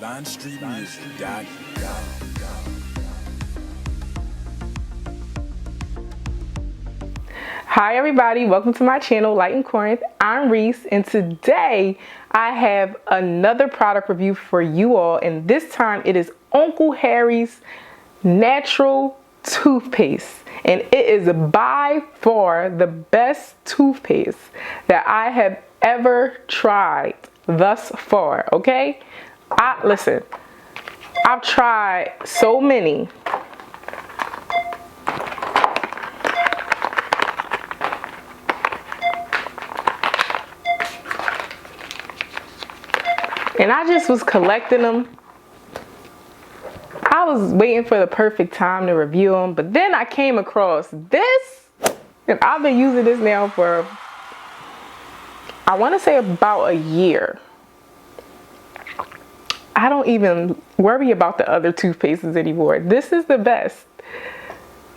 Hi everybody, welcome to my channel, Light in Corinth. I'm Reese, and today I have another product review for you all, and this time it is Uncle Harry's natural toothpaste, and it is by far the best toothpaste that I have ever tried thus far. Okay, listen, I've tried so many. And I just was collecting them. I was waiting for the perfect time to review them, but then I came across this, and I've been using this now for, I want to say, about a year. I don't even worry about the other toothpastes anymore. This is the best.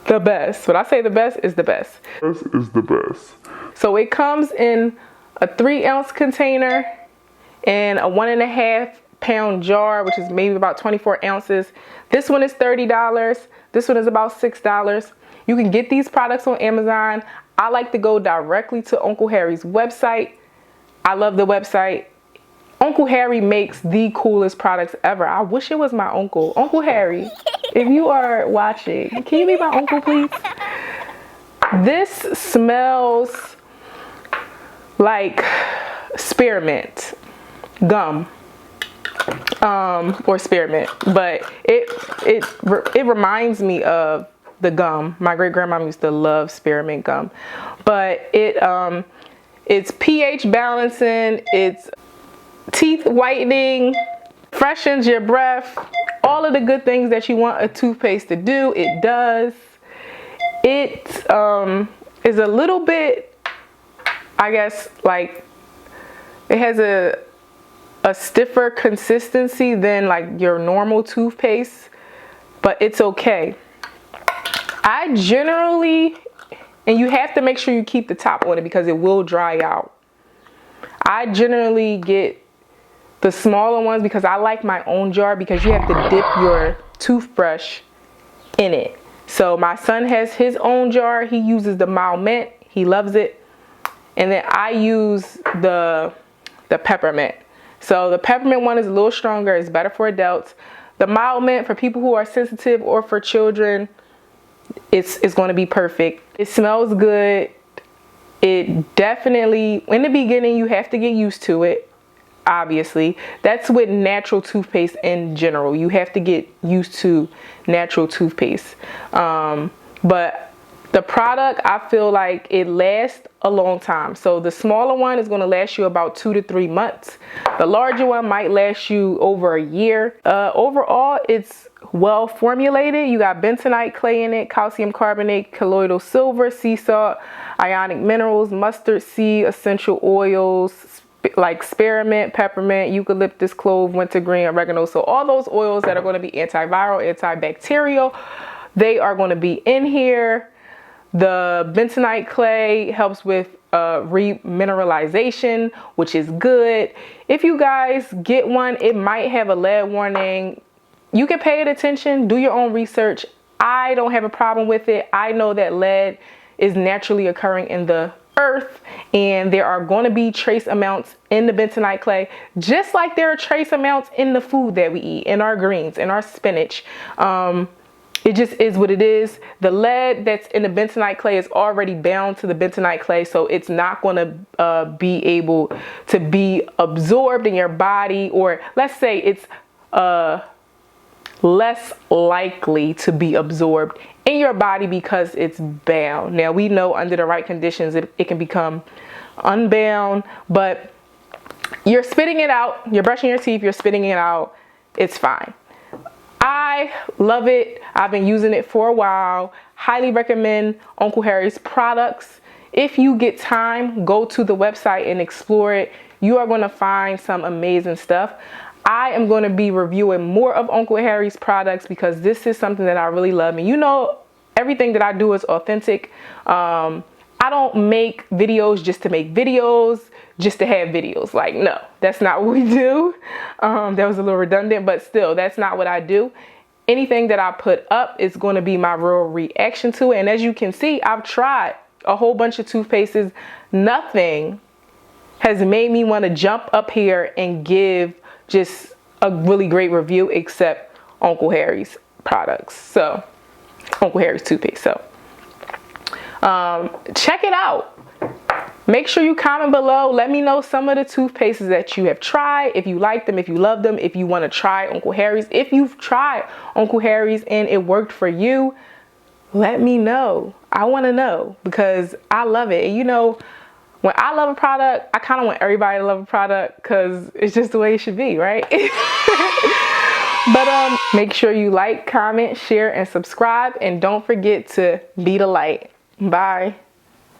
The best. When I say the best, is the best. This is the best. So it comes in a 3-ounce container and a 1.5 pound jar, which is maybe about 24 ounces. This one is $30. This one is about $6. You can get these products on Amazon. I like to go directly to Uncle Harry's website. I love the website. Uncle Harry makes the coolest products ever. I wish it was my uncle. Uncle Harry, if you are watching, can you be my uncle, please? This smells like spearmint gum, or spearmint, but it reminds me of the gum. My great grandma used to love spearmint gum, but it's pH balancing, it's teeth whitening, freshens your breath, all of the good things that you want a toothpaste to do, it does. It is a little bit, I guess, like, it has a stiffer consistency than like your normal toothpaste, but it's okay. I generally, and you have to make sure you keep the top on it because it will dry out. I generally get the smaller ones because I like my own jar, because you have to dip your toothbrush in it. So my son has his own jar. He uses the mild mint. He loves it. And then I use the peppermint. So the peppermint one is a little stronger. It's better for adults. The mild mint, for people who are sensitive or for children, it's going to be perfect. It smells good. It definitely, in the beginning, you have to get used to it. Obviously, that's with natural toothpaste in general. You have to get used to natural toothpaste. But the product, I feel like it lasts a long time. So the smaller one is going to last you about 2 to 3 months. The larger one might last you over a year. Overall, it's well formulated. You got bentonite clay in it, calcium carbonate, colloidal silver, sea salt, ionic minerals, mustard seed, essential oils, like spearmint, peppermint, eucalyptus, clove, wintergreen, oregano. So all those oils that are going to be antiviral, antibacterial, they are going to be in here. The bentonite clay helps with remineralization, which is good. If you guys get one, it might have a lead warning. You can pay it attention, do your own research. I don't have a problem with it. I know that lead is naturally occurring in the earth, and there are going to be trace amounts in the bentonite clay, just like there are trace amounts in the food that we eat, in our greens, in our spinach. It just is what it is. The lead that's in the bentonite clay is already bound to the bentonite clay, so it's not going to be able to be absorbed in your body, or let's say it's less likely to be absorbed in your body because it's bound. Now, we know under the right conditions it can become unbound, but you're spitting it out, you're brushing your teeth, you're spitting it out, it's fine. I love it. I've been using it for a while. Highly recommend Uncle Harry's products. If you get time, go to the website and explore it. You are going to find some amazing stuff. I am going to be reviewing more of Uncle Harry's products because this is something that I really love. And you know, everything that I do is authentic. I don't make videos just to make videos, just to have videos. Like, no, that's not what we do. That was a little redundant, but still, that's not what I do. Anything that I put up is going to be my real reaction to it. And as you can see, I've tried a whole bunch of toothpastes. Nothing has made me want to jump up here and give just a really great review except Uncle Harry's products. So, Uncle Harry's toothpaste. So, check it out. Make sure you comment below. Let me know some of the toothpastes that you have tried. If you like them, if you love them, if you want to try Uncle Harry's. If you've tried Uncle Harry's and it worked for you, let me know. I want to know because I love it. And you know, when I love a product, I kind of want everybody to love a product because it's just the way it should be, right? But make sure you like, comment, share, and subscribe. And don't forget to be the light. Bye.